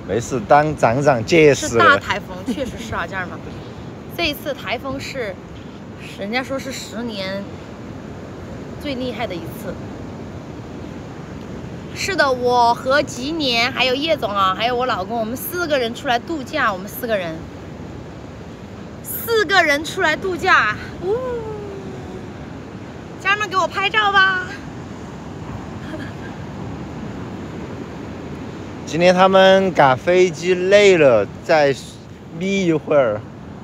没事，当长长见识。是大台风，确实是啊，家人们。这一次台风是，人家说是10年最厉害的一次。是的，我和吉年还有叶总啊，还有我老公，我们4个人出来度假。我们4个人出来度假。家人们给我拍照吧。今天他们赶飞机累了，再眯一会儿。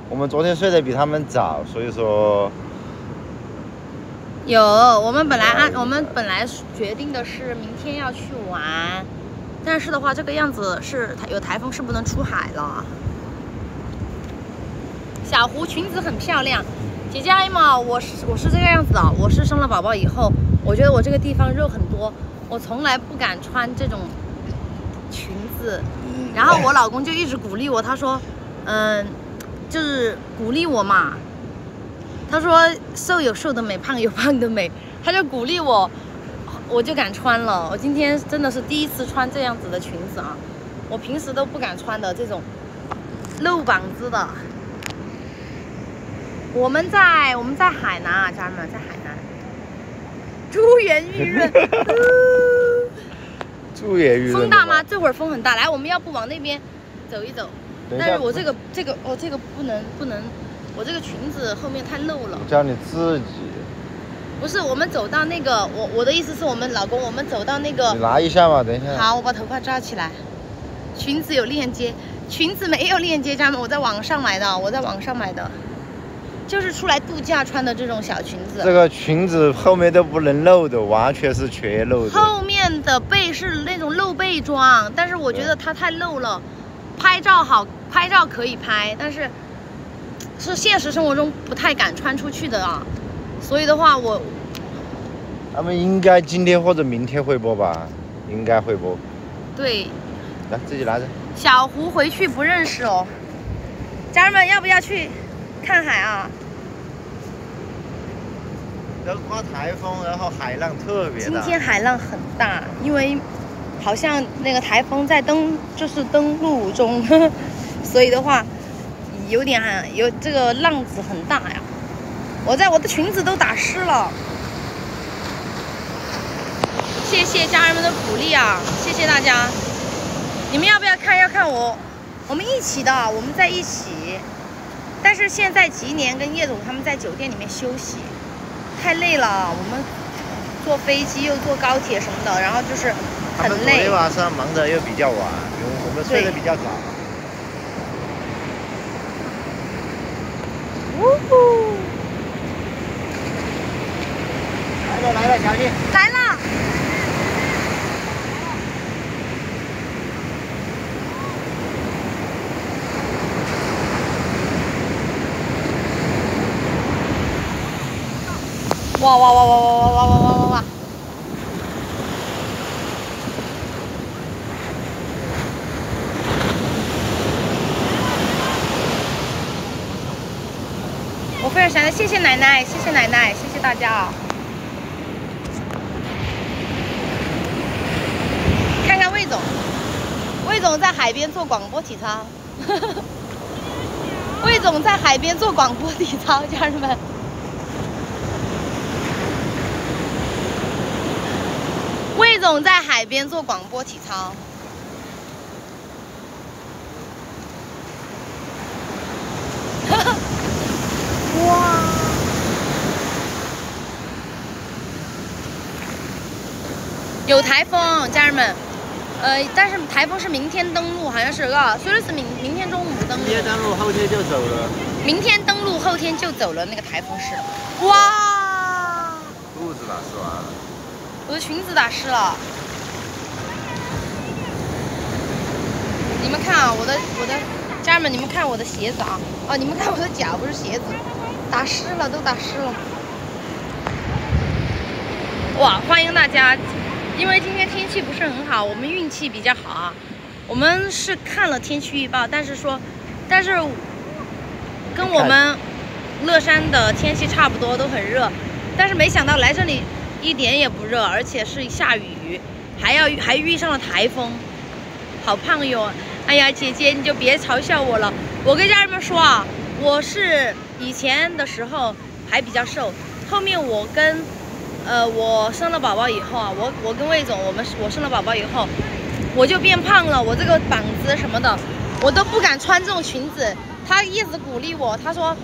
我们昨天睡得比他们早，所以说我们本来决定的是明天要去玩，但是的话，这个样子是有台风，是不能出海了。小胡裙子很漂亮，姐姐阿姨嘛，我是这个样子的。我是生了宝宝以后，我觉得我这个地方肉很多，我从来不敢穿这种裙子。然后我老公就一直鼓励我，他说，就是鼓励我嘛。他说瘦有瘦的美，胖有胖的美，他就鼓励我，我就敢穿了。我今天真的是第一次穿这样子的裙子啊，我平时都不敢穿的这种露膀子的。我们在海南啊，家人们，在海南，珠圆玉润。珠圆玉润。风大吗？这会儿风很大。来，我们要不往那边走一走？但是我这个不能。我这个裙子后面太露了。叫你自己。不是，我们走到那个，我的意思是我们老公，我们走到那个。你拿一下嘛，等一下。好，我把头发扎起来。裙子有链接，裙子没有链接，家人们，我在网上买的，就是出来度假穿的这种小裙子。这个裙子后面都不能露的，完全是全露的。后面的背是那种露背装，但是我觉得它太露了，拍照可以拍，但是。是现实生活中不太敢穿出去的啊，所以的话他们应该今天或者明天会播吧，应该会播。对，来自己拿着。小胡回去不认识哦，家人们要不要去看海啊？要刮台风，然后海浪特别大。今天海浪很大，因为好像那个台风在登陆中，所以的话。有这个浪子很大呀，我的裙子都打湿了。谢谢家人们的鼓励啊，谢谢大家。你们要不要看？要看我们一起的，我们在一起。但是现在吉年跟叶总他们在酒店里面休息，太累了。我们坐飞机又坐高铁什么的，然后就是很累。他们昨天晚上忙得又比较晚，我们睡得比较早。来了，小心！来了！哇！我非常想谢谢奶奶，谢谢奶奶，谢谢大家啊！看看魏总在海边做广播体操，魏总在海边做广播体操，家人们。魏总在海边做广播体操。哇！有台风，家人们。但是台风是明天登陆，好像是说的是明天中午登陆。明天登陆，后天就走了。明天登陆，后天就走了，那个台风是。哇！裤子打湿完了。我的裙子打湿了。你们看啊，我的家人们，你们看我的鞋子啊，你们看我的脚，不是鞋子，打湿了，都打湿了。哇，欢迎大家！因为今天天气不是很好，我们运气比较好啊。我们是看了天气预报，但是跟我们乐山的天气差不多，都很热。但是没想到来这里一点也不热，而且是下雨，还遇上了台风。好胖哟。哎呀，姐姐你就别嘲笑我了。我跟家人们说啊，我是以前的时候还比较瘦，后面我跟我生了宝宝以后啊，我跟魏总我生了宝宝以后，我就变胖了，我这个膀子什么的，我都不敢穿这种裙子。他一直鼓励我，他说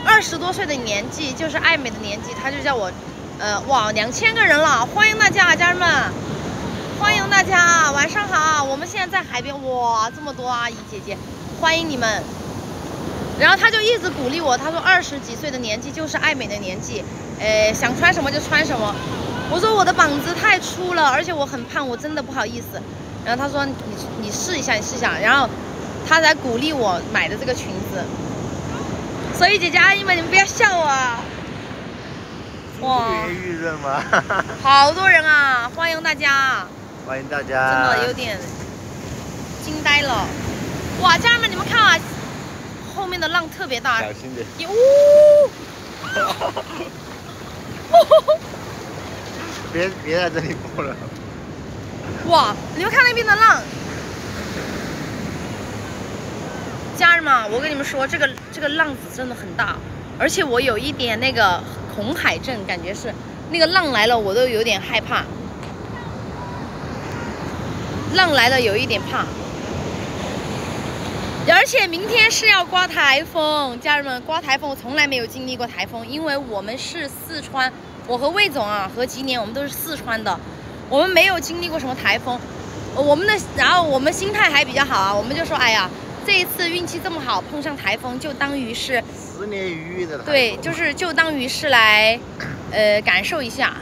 20多岁的年纪就是爱美的年纪，他就叫我，哇，2000个人了，欢迎大家，家人们，欢迎大家，晚上好，我们现在在海边，哇，这么多阿姨姐姐，欢迎你们。然后他就一直鼓励我，他说20几岁的年纪就是爱美的年纪，想穿什么就穿什么。我说我的膀子太粗了，而且我很胖，我真的不好意思。然后他说你试一下，你试一下，然后他才鼓励我买的这个裙子。所以姐姐阿姨们，你们不要笑我啊！哇，预热吗？好多人啊，欢迎大家！欢迎大家！真的有点惊呆了。哇，家人们，你们看啊，后面的浪特别大，小心点！别在这里播了。哇，你们看那边的浪。家人们，我跟你们说，这个浪子真的很大，而且我有一点那个恐海症，感觉是那个浪来了，我都有点害怕。浪来了有一点怕，而且明天是要刮台风，家人们，刮台风我从来没有经历过台风，因为我们是四川，我和魏总啊和吉年我们都是四川的，我们没有经历过什么台风，然后我们心态还比较好啊，我们就说哎呀。这一次运气这么好，碰上台风就当于是10年一遇的台风。对，就当于是来，感受一下。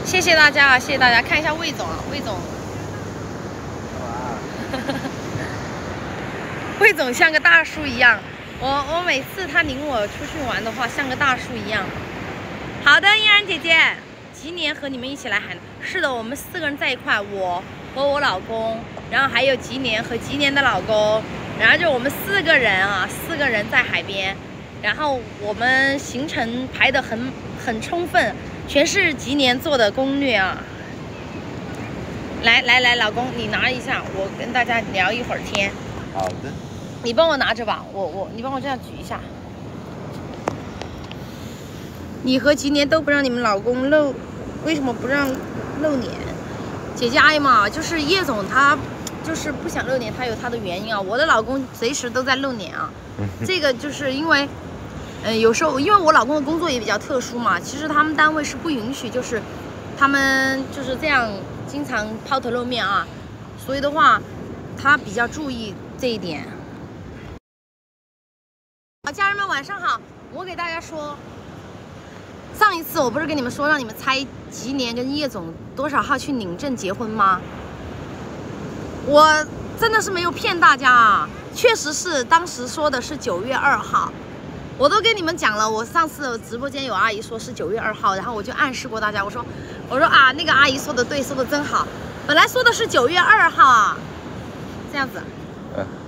谢谢大家啊，谢谢大家！看一下魏总啊，魏总，魏总像个大叔一样。我每次他领我出去玩的话，像个大叔一样。好的，嫣然姐姐。吉年和你们一起来海，是的，我们4个人在一块，我和我老公，然后还有吉年和吉年的老公，然后就我们4个人啊，4个人在海边，然后我们行程排得很充分，全是吉年做的攻略啊。来，老公你拿一下，我跟大家聊一会儿天。好的。你帮我拿着吧，你帮我这样举一下。你和吉年都不让你们老公露，为什么不让露脸？姐姐阿姨嘛，就是叶总他就是不想露脸，他有他的原因啊。我的老公随时都在露脸啊，这个就是因为，有时候因为我老公的工作也比较特殊嘛，其实他们单位是不允许，就是他们就是这样经常抛头露面啊，所以的话，他比较注意这一点。好，家人们晚上好，我给大家说。上一次我不是跟你们说让你们猜吉年跟叶总多少号去领证结婚吗？我真的是没有骗大家啊，确实是当时说的是9月2号，我都跟你们讲了。我上次直播间有阿姨说是9月2号，然后我就暗示过大家，我说啊，那个阿姨说的对，说的真好，本来说的是9月2号啊，这样子，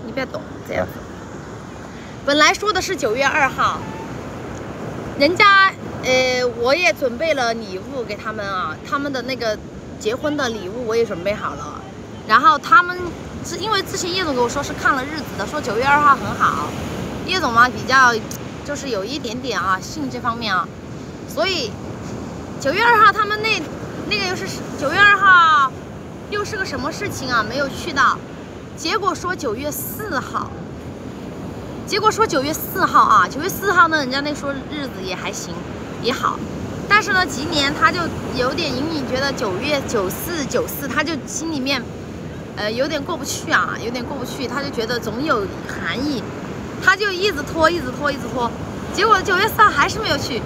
你别懂，这样子，本来说的是9月2号，人家。我也准备了礼物给他们啊，他们的那个结婚的礼物我也准备好了。然后他们是因为之前叶总跟我说是看了日子的，说9月2号很好。叶总嘛比较就是有一点点啊信这方面啊，所以9月2号他们那个又是9月2号，又是个什么事情啊？没有去到，结果说9月4号。结果说9月4号啊，9月4号呢，人家那说日子也还行。也好，但是呢，吉年他就有点隐隐觉得9月94，他就心里面，有点过不去啊，有点过不去，他就觉得总有含义，他就一直拖，结果9月4号还是没有去。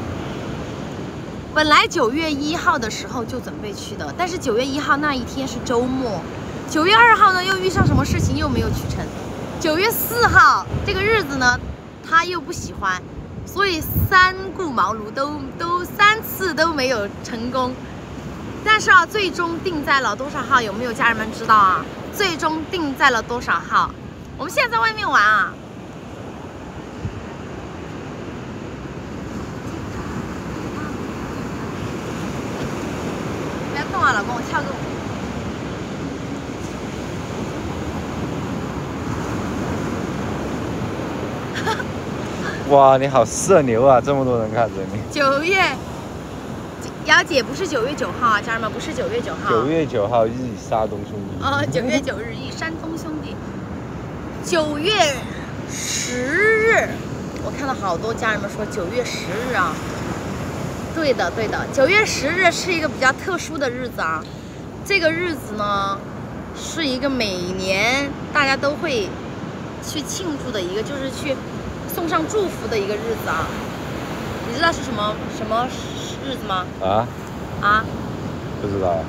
本来9月1号的时候就准备去的，但是9月1号那一天是周末，9月2号呢又遇上什么事情又没有去成，9月4号这个日子呢，他又不喜欢。所以3顾茅庐都3次都没有成功，但是啊，最终定在了多少号？有没有家人们知道啊？最终定在了多少号？我们现在在外面玩啊。吧，老公，我跳个舞。哇，你好社牛啊！这么多人看着你。9月，姚姐不是9月9号啊，家人们，不是9月9号。 9月9号，日以山东兄弟。9月9日忆山东兄弟。9月10日，我看到好多家人们说9月10日啊。对的对的，9月10日是一个比较特殊的日子啊。这个日子呢，是一个每年大家都会去庆祝的一个，就是去送上祝福的一个日子啊。你知道是什么日子吗？啊？不知道。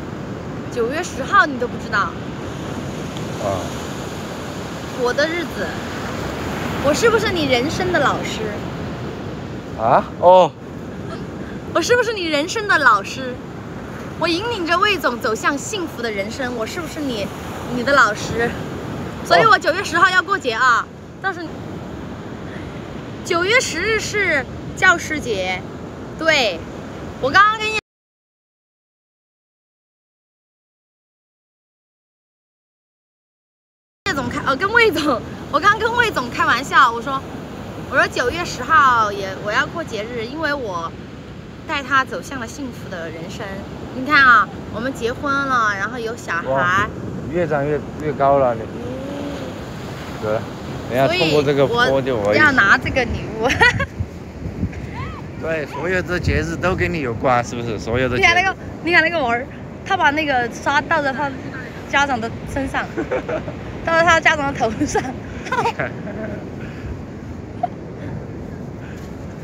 9月10号你都不知道？我的日子，我是不是你人生的老师？哦。我是不是你人生的老师？我引领着魏总走向幸福的人生，我是不是你的老师？所以我9月10号要过节啊。但是9月10日是教师节，对，我刚刚跟你。 跟魏总，我刚跟魏总开玩笑，我说9月10号我要过节日，因为我带他走向了幸福的人生。你看啊，我们结婚了，然后有小孩，越长越高了，你。对，人家通过这个坡就我要拿这个礼物。对，所有的节日都跟你有关，是不是？所有的。你看那个娃儿，他把那个沙倒在他家长的身上。到了他家长的头上。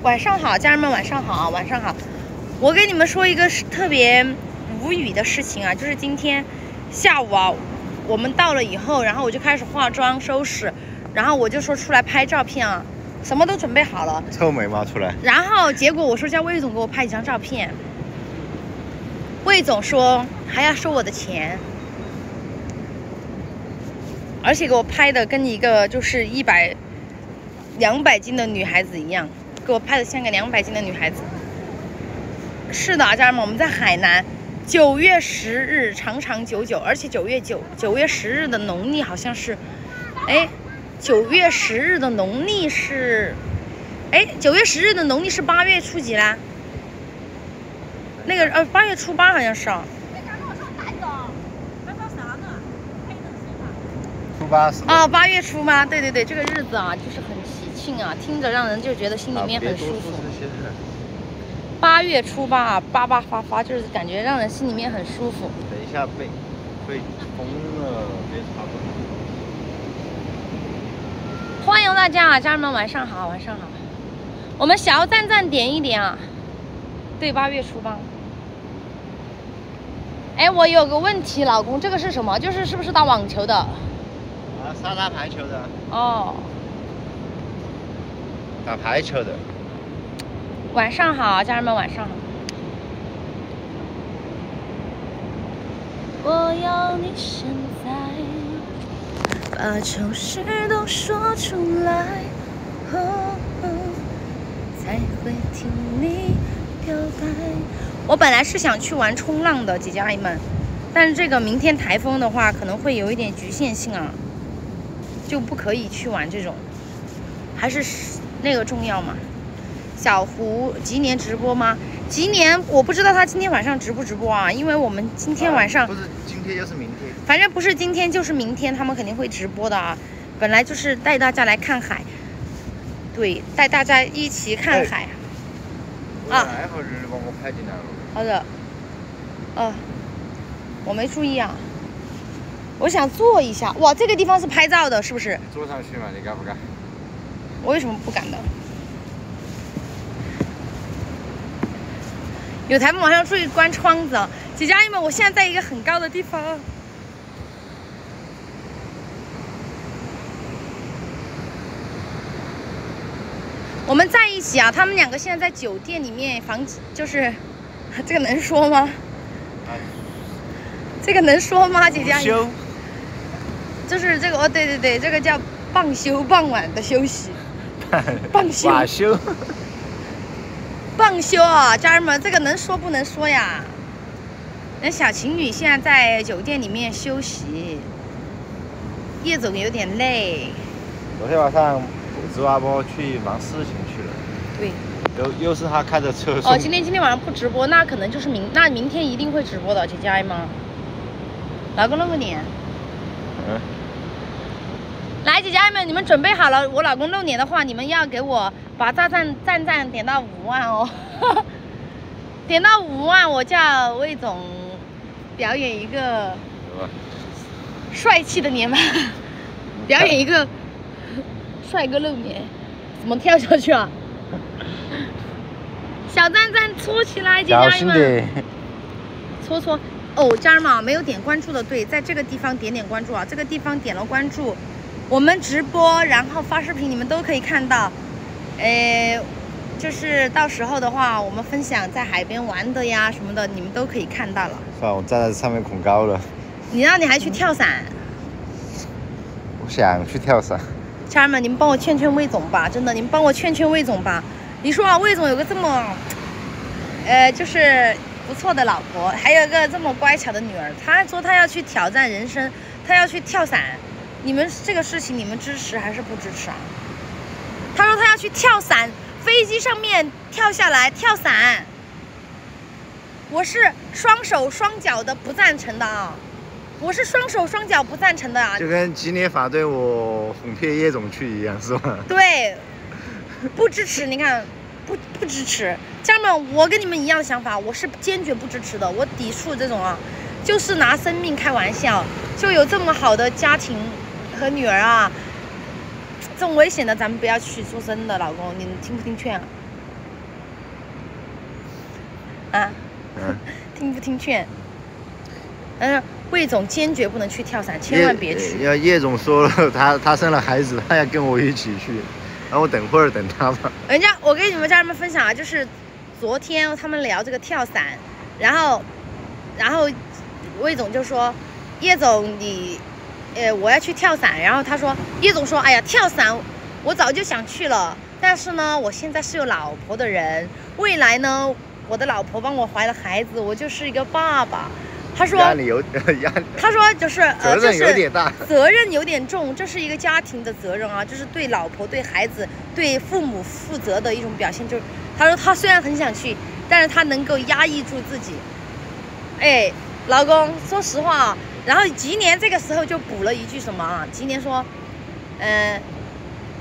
晚上好，家人们，晚上好，晚上好。我给你们说一个特别无语的事情啊，就是今天下午啊，我们到了以后，然后我就开始化妆收拾，然后我就说出来拍照片啊，什么都准备好了。臭美吗？出来。然后结果我说叫魏总给我拍几张照片，魏总说还要收我的钱。 而且给我拍的跟一个就是200斤的女孩子一样，给我拍的像个200斤的女孩子。是的，家人们，我们在海南，9月10日长长久久，而且9月10日的农历好像是，9月10日的农历是，9月10日的农历是8月初几啦？那个8月初8好像是啊。 8月初吗？对对对，这个日子啊，就是很喜庆啊，听着让人就觉得心里面很舒服。8月初8，叭叭发发，就是感觉让人心里面很舒服。等一下被封了，别吵了。欢迎大家啊，家人们，晚上好，晚上好。我们小赞赞点一点啊。对，8月初8。我有个问题，老公，这个是什么？就是是不是打网球的？ 沙滩排球的哦，打排球的。晚上好，家人们，晚上好。我要你现在把旧事都说出来，才会听你表白。我本来是想去玩冲浪的，姐姐阿姨们，但是这个明天台风的话，可能会有一点局限性啊。 就不可以去玩这种，还是那个重要嘛？小胡吉年直播吗？吉年我不知道他今天晚上直不直播啊，因为我们今天晚上不是今天就是明天，反正不是今天就是明天，他们肯定会直播的啊。本来就是带大家来看海，对，带大家一起看海。啊，来会儿帮我拍进来了。好的，我没注意啊。 我想坐一下，哇，这个地方是拍照的，是不是？坐上去嘛，你敢不敢？我为什么不敢的？有台风晚上注意关窗子啊！姐姐阿姨们，我现在在一个很高的地方。我们在一起啊，他们2个现在在酒店里面就是这个能说吗？这个能说吗，姐姐阿姨？就是这个对对对，这个叫傍晚的休息，傍休啊，家人们，这个能说不能说呀？那小情侣现在在酒店里面休息，叶总有点累。昨天晚上直播阿波去忙事情去了。对。又是他开着车。哦，今天晚上不直播，那可能就是明天一定会直播的，姐姐爱吗？老公露个脸。来，姐姐爱们，你们准备好了，我老公露脸的话，你们要给我把赞点到5万哦，点到5万，我叫魏总表演一个帅气的脸吧，表演一个帅哥露脸，怎么跳下去啊？小赞搓起来，姐姐爱们，搓。哦，家人们没有点关注的，对，在这个地方点关注啊，这个地方点了关注。我们直播，然后发视频，你们都可以看到。就是到时候的话，我们分享在海边玩的呀什么的，你们都可以看到了。算了，我站在上面恐高了。你还去跳伞？我想去跳伞。家人们，你们帮我劝魏总吧，真的，你们帮我劝魏总吧。你说啊，魏总有个这么，就是不错的老婆，还有一个这么乖巧的女儿，他说他要去挑战人生，他要去跳伞。你们这个事情，你们支持还是不支持啊？他说他要去跳伞，飞机上面跳下来跳伞。我是双手双脚的不赞成的啊！我是双手双脚不赞成的啊！就跟吉列反对我哄骗叶总去一样，是吧？对，不支持。你看，不支持。家人们，我跟你们一样的想法，我是坚决不支持的。我抵触这种啊，就是拿生命开玩笑，就有这么好的家庭。和女儿啊，这种危险的咱们不要去。说真的，老公，你听不听劝啊？听不听劝？魏总坚决不能去跳伞，千万别去。叶总说了，他生了孩子，他要跟我一起去，然后我等会儿等他吧。我跟你们家人们分享啊，就是昨天他们聊这个跳伞，然后魏总就说，叶总你。我要去跳伞，然后他说，叶总说，哎呀，跳伞，我早就想去了，但是呢，我现在是有老婆的人，未来呢，我的老婆帮我怀了孩子，我就是一个爸爸。他说，他说就是责任有点大，责任有点重，这是一个家庭的责任啊，这是对老婆、对孩子、对父母负责的一种表现。就是他说他虽然很想去，但是他能够压抑住自己。哎，老公，说实话啊。然后吉年这个时候就补了一句什么啊？吉年说，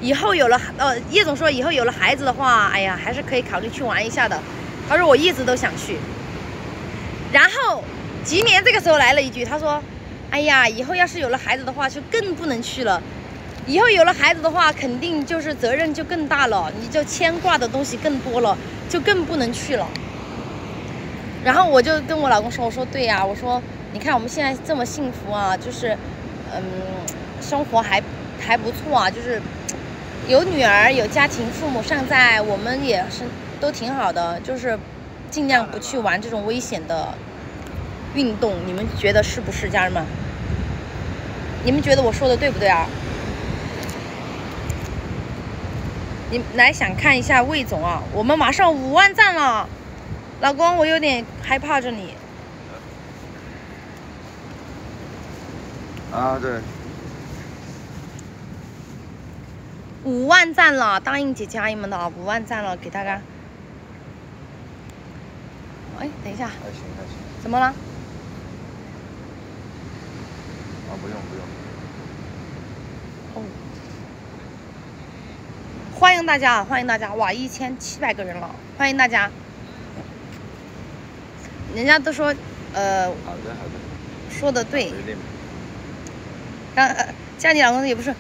以后有了叶总说以后有了孩子的话，哎呀，还是可以考虑去玩一下的。他说我一直都想去。然后吉年这个时候来了一句，他说，哎呀，以后要是有了孩子的话，就更不能去了。以后有了孩子的话，肯定就是责任就更大了，你就牵挂的东西更多了，就更不能去了。然后我就跟我老公说，我说对呀，我说。你看我们现在这么幸福啊，就是，生活还不错啊，就是有女儿有家庭，父母尚在，我们也是都挺好的，就是尽量不去玩这种危险的运动。你们觉得是不是，家人们？你们觉得我说的对不对啊？你来想看一下魏总啊，我们马上5万赞了，老公，我有点害怕着你。啊，对，5万赞了，答应姐姐阿姨们的啊，5万赞了，给大家。哎，等一下，还行。怎么了？啊，不用。哦，欢迎大家，哇，1700个人了，欢迎大家。人家都说，好的，说的对。家里老公也不是，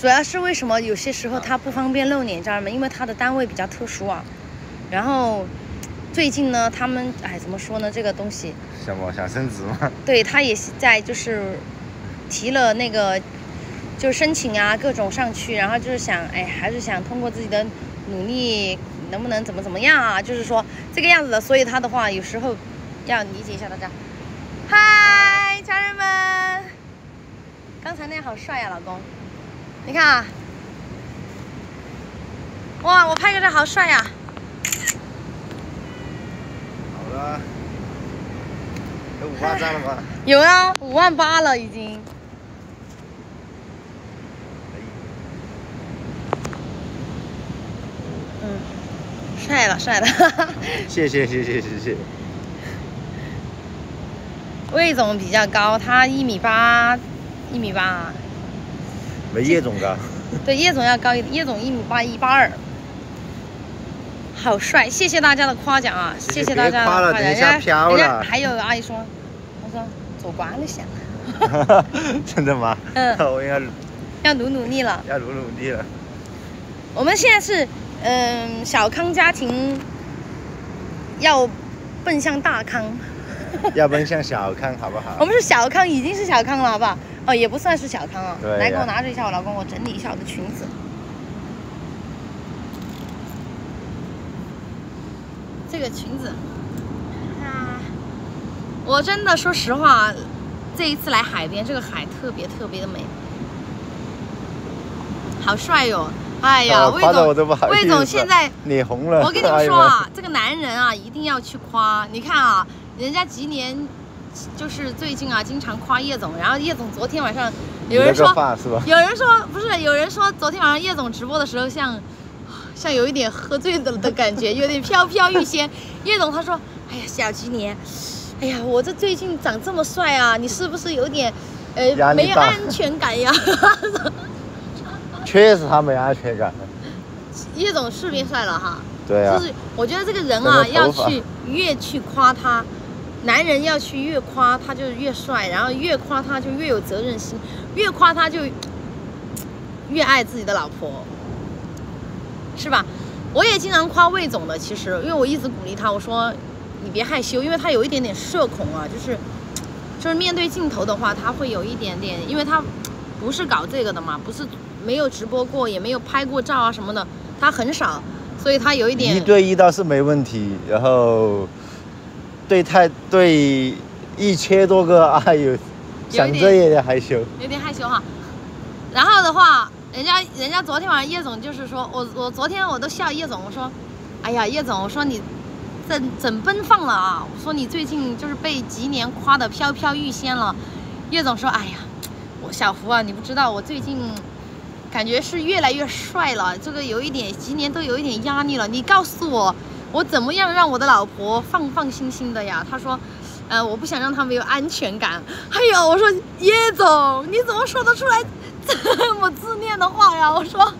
主要是为什么有些时候他不方便露脸，家人们，因为他的单位比较特殊啊。然后最近呢，他们怎么说呢？这个东西什么想升职吗？对，他也是在就是提了那个就申请啊，各种上去，然后就是想还是想通过自己的努力，能不能怎么样啊？就是说这个样子的，所以他的话有时候要理解一下大家。嗨，家人们。刚才那样好帅呀，老公！你看啊，哇，我拍个照好帅呀！好的。有5万赞了吗？有啊，58000了已经。帅了帅了。谢谢。魏总比较高，他1米8，1米8。没叶总高。对，叶总要高一点，叶总1米8，182。好帅，谢谢大家的夸奖啊！谢谢大家的夸奖。等一下飘了。还有阿姨说，她说走光了下。真的吗？我要努力了。要努力了。我们现在是小康家庭，要奔向大康。要奔向小康，好不好？我们是小康，已经是小康了，好不好？哦，也不算是小康啊。对。来，给我拿着一下，我老公，我整理一下我的裙子。这个裙子，我真的说实话，这一次来海边，这个海特别的美，好帅哟！哎呀，魏总现在脸红了。我跟你们说啊，这个男人啊，一定要去夸。你看啊，人家吉年就是最近啊，经常夸叶总。然后叶总昨天晚上有人说，有人说不是，有人说昨天晚上叶总直播的时候像有一点喝醉的感觉，有点飘飘欲仙。叶总他说：“哎呀，小吉年，哎呀，我这最近长这么帅啊，你是不是有点没有安全感呀？”确实他没安全感。叶总是变帅了哈。对啊。就是我觉得这个人啊，要去越去夸他，男人要去越夸他就越帅，然后越夸他就越有责任心，越夸他就越爱自己的老婆。是吧？我也经常夸魏总的，其实因为我一直鼓励他，我说你别害羞，因为他有一点点社恐啊，就是面对镜头的话，他会有一点点，因为他不是搞这个的嘛，不是没有直播过，也没有拍过照啊什么的，他很少，所以他有一点1对1倒是没问题，然后对1000多个哎呦，想着有点害羞，有点害羞哈。然后的话。人家昨天晚上叶总就是说，我昨天我都笑叶总，我说，哎呀叶总，我说你整奔放了啊，我说你最近就是被吉年夸得飘飘欲仙了。叶总说，哎呀，我小福啊，你不知道我最近感觉是越来越帅了，这个有一点吉年都有一点压力了，你告诉我怎么样让我的老婆放心的呀？他说，我不想让他没有安全感。哎呦，我说叶总，你怎么说得出来这么自恋的话呀？我说，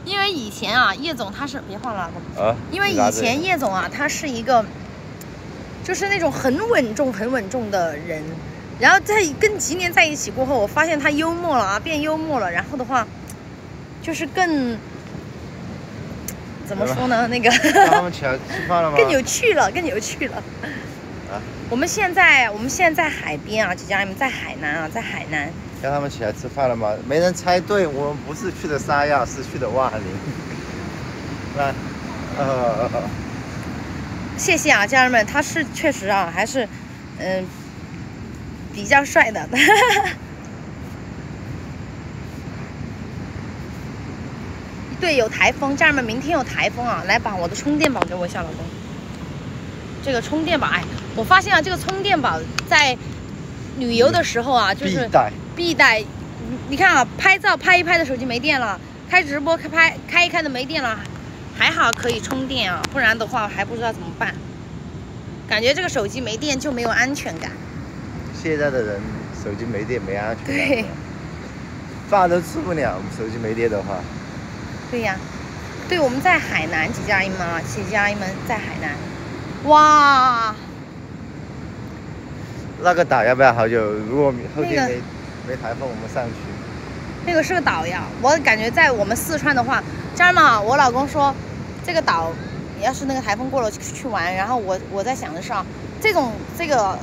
因为以前啊，叶总他是别换了，因为以前叶总啊，他是一个就是那种很稳重的人，然后在跟吉年在一起过后，我发现他幽默了啊，变幽默了，然后的话就是更怎么说呢？那个他们起来吃饭了吗？更有趣了。我们现在在海边啊，姐姐们在海南啊，在海南。叫他们起来吃饭了吗？没人猜对，我们不是去的沙亚，是去的万宁。来，谢谢啊，家人们，他是确实啊，还是比较帅的。对，有台风，家人们，明天有台风啊！来，把我的充电宝给我一下，老公。这个充电宝，哎，我发现啊，这个充电宝在旅游的时候啊，就是必带。你看啊，拍照拍一拍的手机没电了，开直播开一开的没电了，还好可以充电啊，不然的话还不知道怎么办。感觉这个手机没电就没有安全感。现在的人手机没电没安全感，对，饭都吃不了，手机没电的话。对呀，对，我们在海南，姐姐阿姨们啊，姐姐阿姨们在海南，哇，那个岛要不要好久？如果后天没台风，我们上去。那个是个岛呀，我感觉在我们四川的话，家人们啊，我老公说这个岛，要是那个台风过了去玩，然后我在想的是啊，这个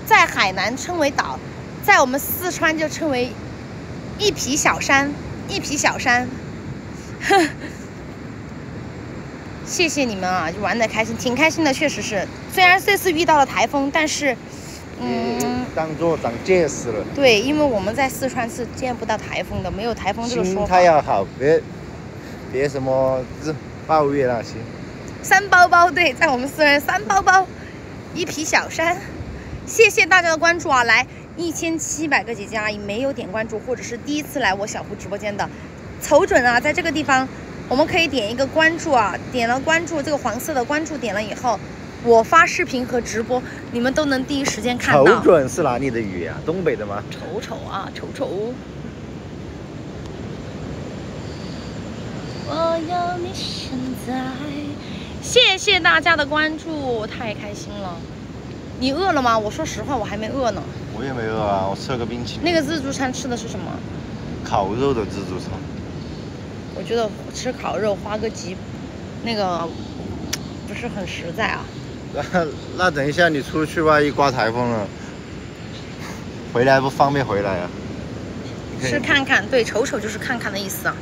在海南称为岛，在我们四川就称为一匹小山。谢谢你们啊，就玩得开心，挺开心的，确实是。虽然这次遇到了台风，但是，当做长见识了。对，因为我们在四川是见不到台风的，没有台风这个说法。心态要好，别什么抱怨那些。三包包，对，在我们四川三包包，一匹小山。谢谢大家的关注啊！来1700个姐姐阿姨没有点关注，或者是第一次来我小胡直播间的，瞅准啊，在这个地方我们可以点一个关注啊，点了关注这个黄色的关注点了以后，我发视频和直播，你们都能第一时间看到。瞅准是哪里的语啊？东北的吗？瞅瞅啊，瞅瞅。我有你现在，谢谢大家的关注，太开心了。你饿了吗？我说实话，我还没饿呢。我也没饿啊，我吃了个冰淇淋。那个自助餐吃的是什么？烤肉的自助餐。我觉得吃烤肉花个几，那个不是很实在啊。那等一下你出去万一刮台风了，回来不方便回来啊？是看看，对，瞅瞅就是看看的意思啊。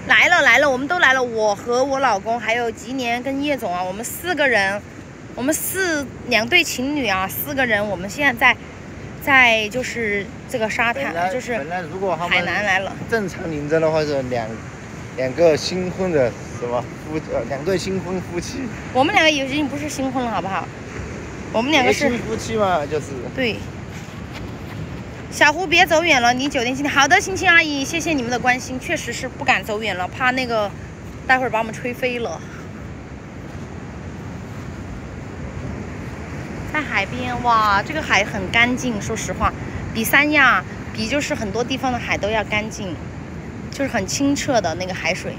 来了来了，我们都来了，我和我老公还有吉年跟叶总啊，我们4个人，我们2对情侣啊，4个人，我们现在在就是这个沙滩，就是本来如果海南来了，正常领证的话是两个新婚的什么2对新婚夫妻。我们2个已经不是新婚了，好不好？我们2个是新夫妻嘛，就是。对。小胡别走远了，你酒店经理。好的，青青阿姨，谢谢你们的关心，确实是不敢走远了，怕那个待会儿把我们吹飞了。在海边，哇，这个海很干净，说实话，比三亚，比就是很多地方的海都要干净，就是很清澈的那个海水。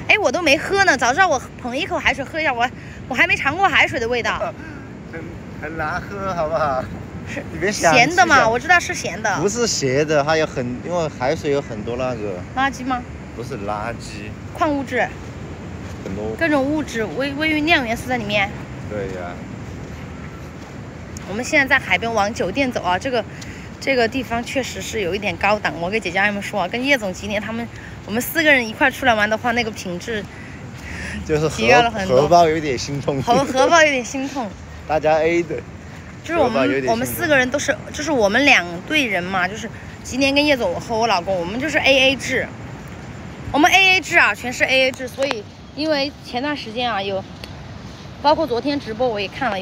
哎，我都没喝呢，早知道我捧一口海水喝一下，我还没尝过海水的味道。很难喝，好不好？你别想咸的嘛，我知道是咸的。不是咸的，它有因为海水有很多那个垃圾吗？不是垃圾，矿物质，很多各种物质，微量元素在里面。对呀。我们现在在海边往酒店走啊，这个地方确实是有一点高档。我给姐姐阿姨们说啊，跟叶总吉年我们4个人一块出来玩的话，那个品质就是提高了很多，荷包有点心痛。荷包有点心痛。大家 A 的。就是我们4个人都是，就是我们2队人嘛，就是吉年跟叶总，我和我老公，我们就是 AA 制，我们 AA 制啊，全是 AA 制。所以因为前段时间啊，包括昨天直播我也看了，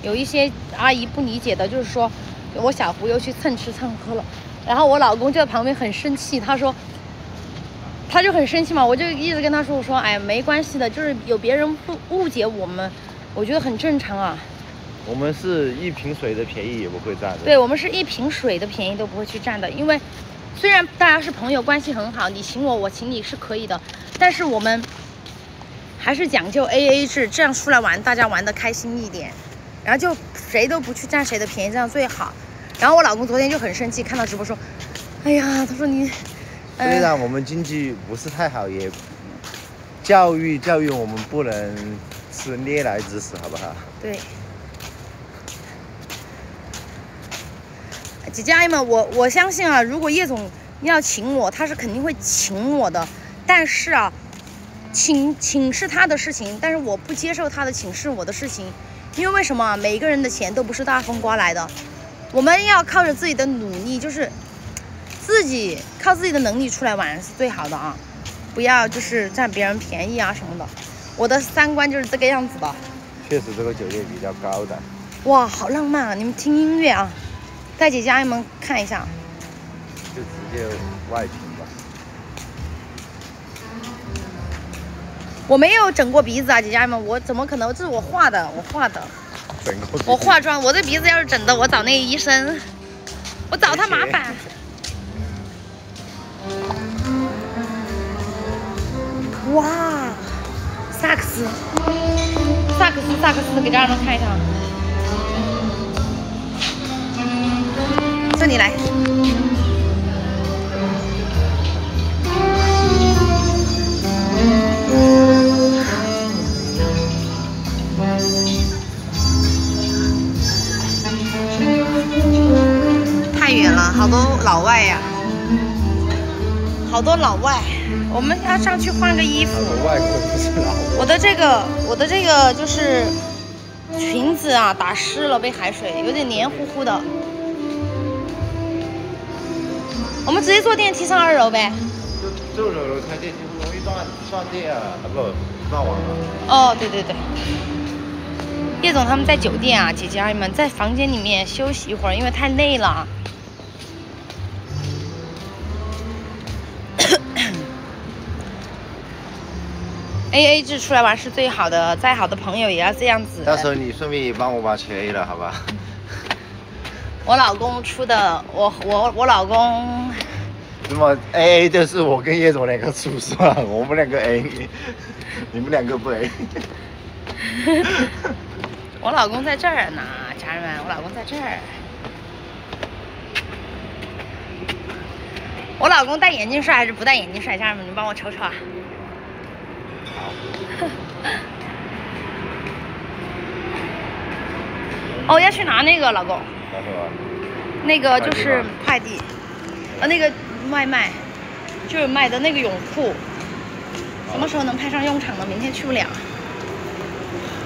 有一些阿姨不理解的，就是说我小胡又去蹭吃蹭喝了，然后我老公就在旁边很生气，他就很生气嘛，我就一直跟他说，我说哎没关系的，就是有别人误解我们，我觉得很正常啊。我们是1瓶水的便宜也不会占的。对，我们是1瓶水的便宜都不会去占的，因为虽然大家是朋友，关系很好，你请我，我请你是可以的，但是我们还是讲究 AA 制，这样出来玩，大家玩得开心一点，然后就谁都不去占谁的便宜，这样最好。然后我老公昨天就很生气，看到直播说，哎呀，他说你，虽然我们经济不是太好，也教育我们不能吃嗫来之食，好不好？对。姐姐阿姨们，我相信啊，如果叶总要请我，他是肯定会请我的。但是啊，请是他的事情，但是我不接受他的请是我的事情，因为为什么？每个人的钱都不是大风刮来的，我们要靠着自己的努力，就是靠自己的能力出来玩是最好的啊，不要就是占别人便宜啊什么的。我的3观就是这个样子的。确实，这个酒店比较高档。哇，好浪漫啊！你们听音乐啊。带姐姐阿姨们看一下，就直接外屏吧。我没有整过鼻子啊，姐姐阿姨们，我怎么可能？这是我画的。我化妆，我这鼻子要是整的，我找那个医生，我找他麻烦。哇，萨克斯，给家人们看一下。这里来，太远了，好多老外呀，好多老外，我们要上去换个衣服。外国不是老外。我的这个就是裙子啊，打湿了，被海水有点黏糊糊的。我们直接坐电梯上2楼呗。就2楼开电梯容易断电啊，不断网啊。哦，对对对。叶总他们在酒店啊，姐姐阿姨们在房间里面休息一会儿，因为太累了。AA 制出来玩是最好的，再好的朋友也要这样子。到时候你顺便也帮我把钱 A 了，好吧？我老公出的，我老公。那么 AA 就是我跟叶总两个出算，我们两个 A， 你们两个不 A。我老公在这儿呢，家人们，我老公在这儿。我老公戴眼镜帅还是不戴眼镜帅？家人们，你帮我瞅瞅啊。哦，要去拿那个，老公。拿什么？那个就是快递，那个外卖，就是买的那个泳裤，什么时候能派上用场呢？明天去不了。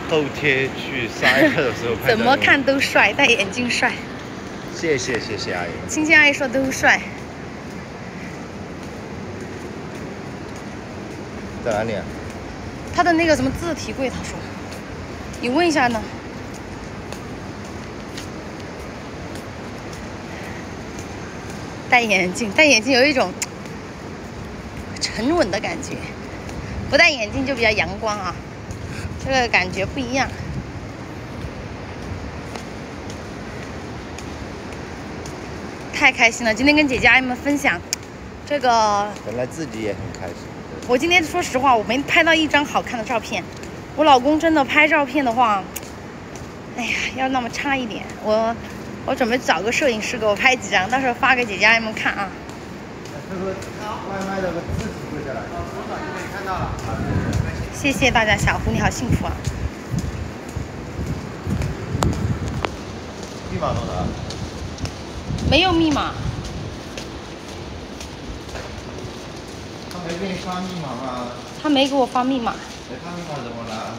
后天去3月的时候拍。怎么看都帅，戴眼镜帅。谢谢阿姨。青青阿姨说都帅。在哪里啊？他的那个什么自提柜，他说，你问一下呢。戴眼镜有一种沉稳的感觉，不戴眼镜就比较阳光啊，这个感觉不一样。太开心了，今天跟姐姐阿姨们分享这个，本来自己也很开心。我今天说实话，我没拍到一张好看的照片。我老公真的拍照片的话，哎呀，要那么差一点。我准备找个摄影师给我拍几张，到时候发给姐姐阿姨们看啊。这个外卖的自己跪下来，我早就可以看到了。谢谢大家，小胡你好幸福啊！密码多少？没有密码。他没给你发密码吗？他没给我发密码。没发密码怎么了？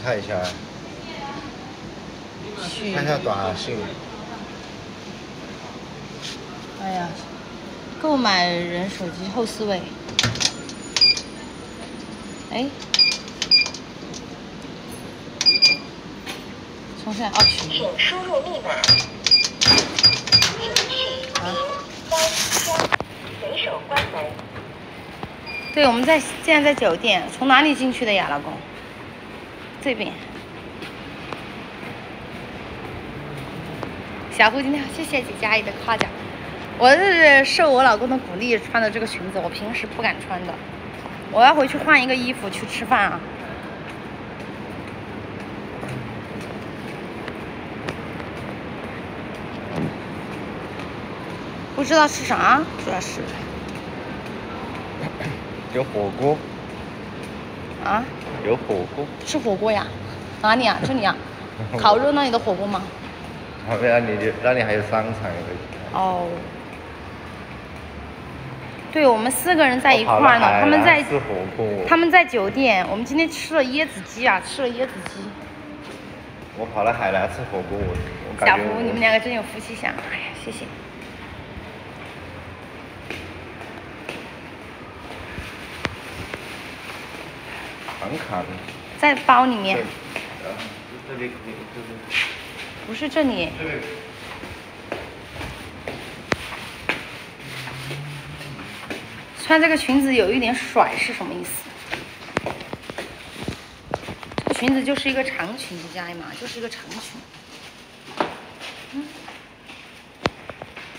看一下。看一下短信。哎呀，购买人手机后4位。哎，重新来哦，请输入密码。随手关门。对，我们现在在酒店，从哪里进去的呀，老公？这边。小胡今天好，谢谢姐姐阿姨的夸奖。我是受我老公的鼓励穿的这个裙子，我平时不敢穿的。我要回去换一个衣服去吃饭啊。不知道吃啥，主要是。有火锅。啊？有火锅。吃火锅呀？哪里啊？这里啊？烤肉那里的火锅吗？那里还有商场可以。哦。对，我们4个人在一块儿呢，他们在吃火锅。他们在酒店，我们今天吃了椰子鸡啊，吃了椰子鸡。我跑了海南吃火锅，我感觉。小胡，你们2个真有福气相，哎呀，谢谢。房卡在包里面。这里可以，不是这里。穿这个裙子有一点甩是什么意思？这个裙子就是一个长裙子，家里嘛，就是一个长裙。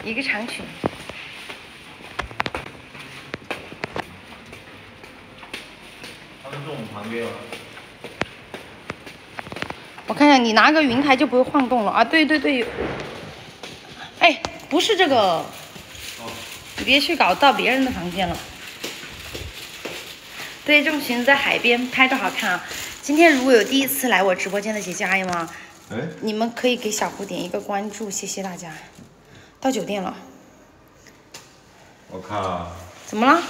一个长裙。他们坐我们旁边了。我看看，你拿个云台就不会晃动了啊！对对对，哎，不是这个，你别去搞到别人的房间了。对，这种裙子在海边拍照好看啊！今天如果有第一次来我直播间的姐姐阿姨们，你们可以给小胡点一个关注，谢谢大家。到酒店了。我靠！怎么了？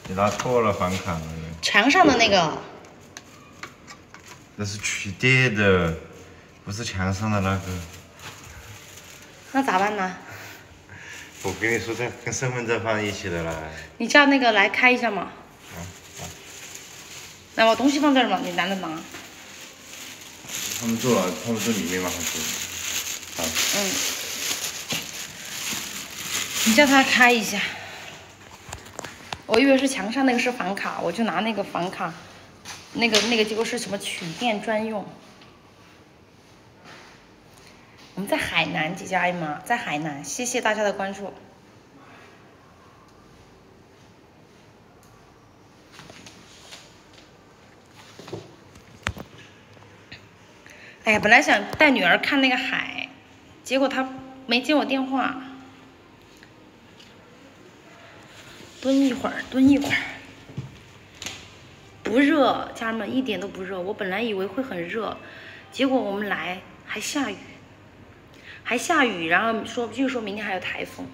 你拿错了房卡了。墙上的那个。那是取电的，不是墙上的那个。那咋办呢？我跟你说，这跟身份证放一起的啦。你叫那个来开一下嘛。那我东西放这儿吗？你拿着拿。他们坐里面吗？还是？好。你叫他开一下。我以为是墙上那个是房卡，我就拿那个房卡，那个结果是什么取电专用。我们在海南，姐姐阿姨妈在海南，谢谢大家的关注。哎呀，本来想带女儿看那个海，结果她没接我电话。蹲一会儿，不热，家人们一点都不热。我本来以为会很热，结果我们来还下雨，然后据说明天还有台风。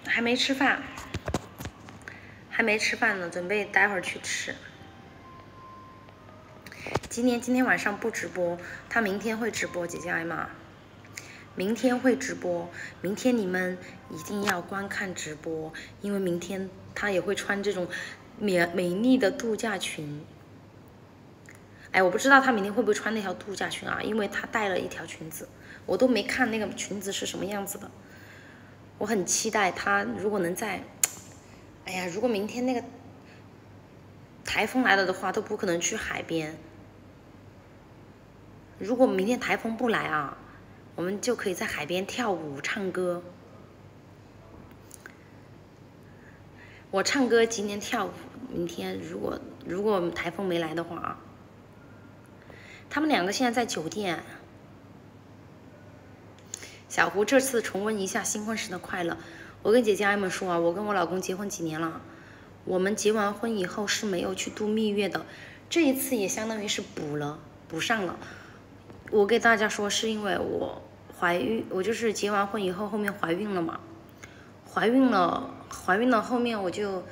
还没吃饭呢，准备待会儿去吃。今天晚上不直播，他明天会直播，姐姐艾玛，明天会直播，明天你们一定要观看直播，因为明天他也会穿这种美丽的度假裙。哎，我不知道他明天会不会穿那条度假裙啊，因为他带了一条裙子，我都没看那个裙子是什么样子的。我很期待他如果能在，哎呀，如果明天那个台风来了的话，都不可能去海边。如果明天台风不来啊，我们就可以在海边跳舞唱歌。我唱歌，今天跳舞，明天如果台风没来的话啊，他们两个现在在酒店。小胡这次重温一下新婚时的快乐。我跟姐姐阿姨们说啊，我跟我老公结婚几年了，我们结完婚以后是没有去度蜜月的，这一次也相当于是补上了。我给大家说，是因为我怀孕，我就是结完婚以后后面怀孕了嘛，怀孕了后面我就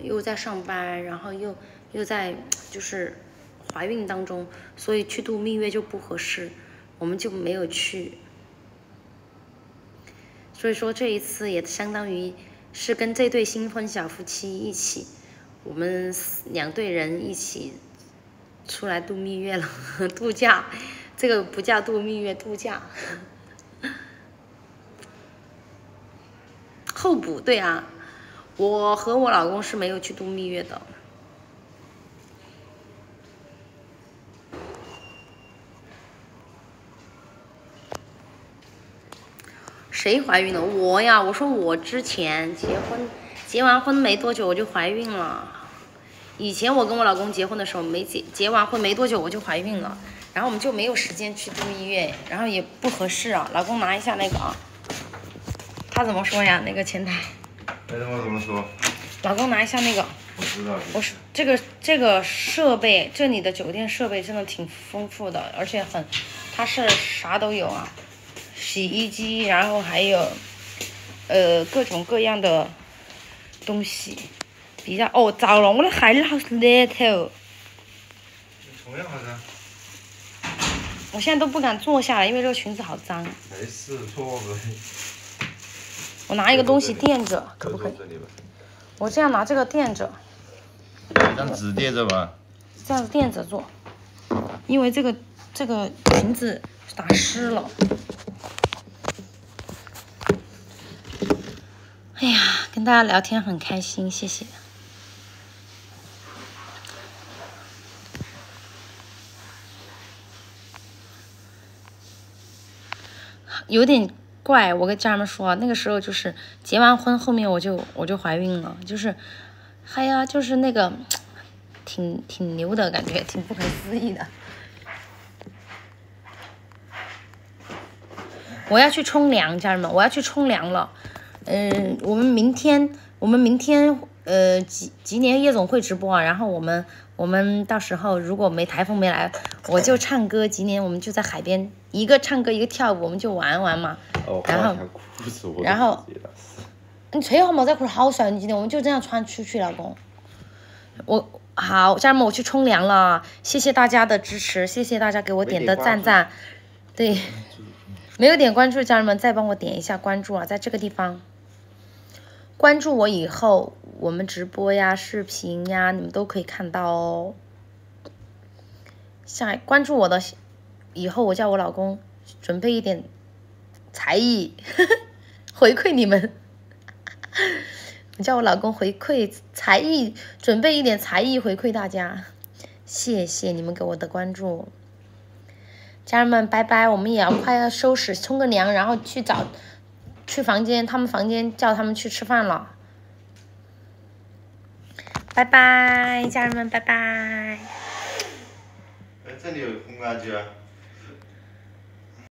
又在上班，然后又在就是怀孕当中，所以去度蜜月就不合适，我们就没有去。所以说这一次也相当于是跟这对新婚小夫妻一起，我们2队人一起出来度蜜月了，度假，这个不叫度蜜月，度假。候补，对啊，我和我老公是没有去度蜜月的。谁怀孕了？我呀，我说我之前结完婚没多久我就怀孕了。以前我跟我老公结婚的时候，结完婚没多久我就怀孕了，然后我们就没有时间去度蜜月，然后也不合适啊。老公拿一下那个啊，他怎么说呀？那个前台。怎么说？老公拿一下那个。我知道。我说这个设备，这里的酒店设备真的挺丰富的，而且它是啥都有啊，洗衣机，然后还有各种各样的东西。比较糟了，我的鞋好热头。同样好的。我现在都不敢坐下来，因为这个裙子好脏。没事，坐呗。我拿一个东西垫着，可不可以？我这样拿这个垫着。这样纸垫着吧。这样子垫着坐，因为这个裙子打湿了。哎呀，跟大家聊天很开心，谢谢。有点怪，我跟家人们说，那个时候就是结完婚后面我就怀孕了，就是，哎呀，就是那个挺牛的感觉，挺不可思议的。我要去冲凉，家人们，我要去冲凉了。我们明天吉年夜总会直播啊，然后我们到时候如果台风没来，我就唱歌。吉年我们就在海边，一个唱歌一个跳舞，我们就玩嘛。然后你吹好毛仔裤好帅，你今天我们就这样穿出去，老公。好，家人们，我去冲凉了，谢谢大家的支持，谢谢大家给我点的赞。对，没有点关注，家人们再帮我点一下关注啊，在这个地方。关注我以后，我们直播呀、视频呀，你们都可以看到哦。关注我的以后，我叫我老公准备一点才艺回馈你们。我叫我老公回馈才艺，准备一点才艺回馈大家。谢谢你们给我的关注，家人们，拜拜！我们也快要收拾，冲个凉，然后去房间，他们房间叫他们去吃饭了。拜拜，家人们，拜拜。这里有烘干机啊。